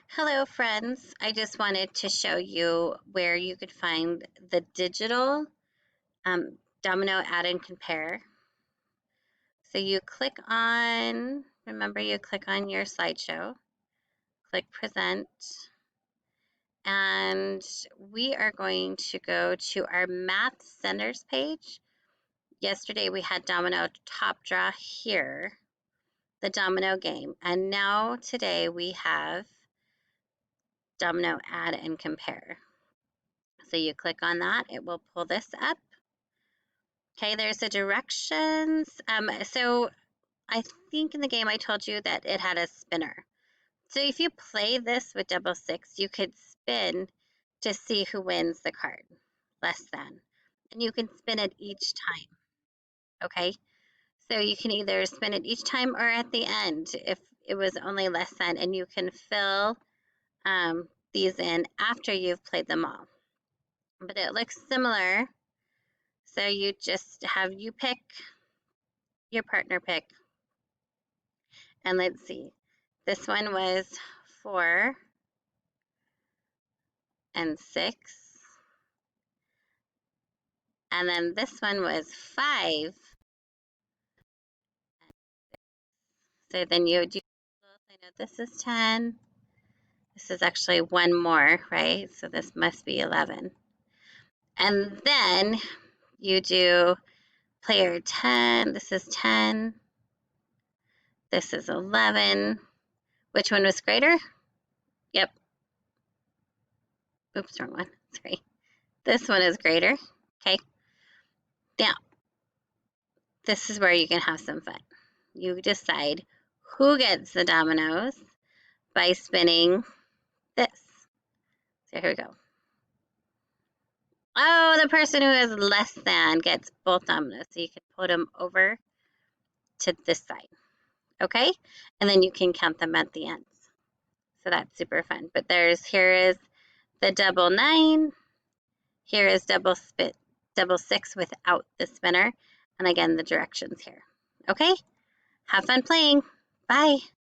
Hello, friends. I just wanted to show you where you could find the digital domino add and compare. So you click on, remember you click on your slideshow, click present, and we are going to go to our math centers page. Yesterday we had domino top draw here, the domino game, and now today we have domino add and compare. So you click on that, it will pull this up. Okay, there's the directions. So I think in the game I told you that it had a spinner. So if you play this with double six, you could spin to see who wins the card, less than. And you can spin it each time, okay? So you can either spin it each time or at the end if it was only less than, and you can fill these in after you've played them all. But it looks similar. So you just have you pick, your partner pick, and let's see. This one was 4 and 6. And then this one was 5. So then you do, I know this is 10. This is actually one more, right? So this must be 11. And then you do player 10. This is 10. This is 11. Which one was greater? Yep. Oops, wrong one. Sorry. This one is greater. Okay. Now, this is where you can have some fun. You decide who gets the dominoes by spinning this. So here we go. Oh, the person who has less than gets both dominoes. So you can put them over to this side. Okay? And then you can count them at the ends. So that's super fun. But here is the double 9. Here is double six without the spinner. And again, the directions here. Okay? Have fun playing. Bye.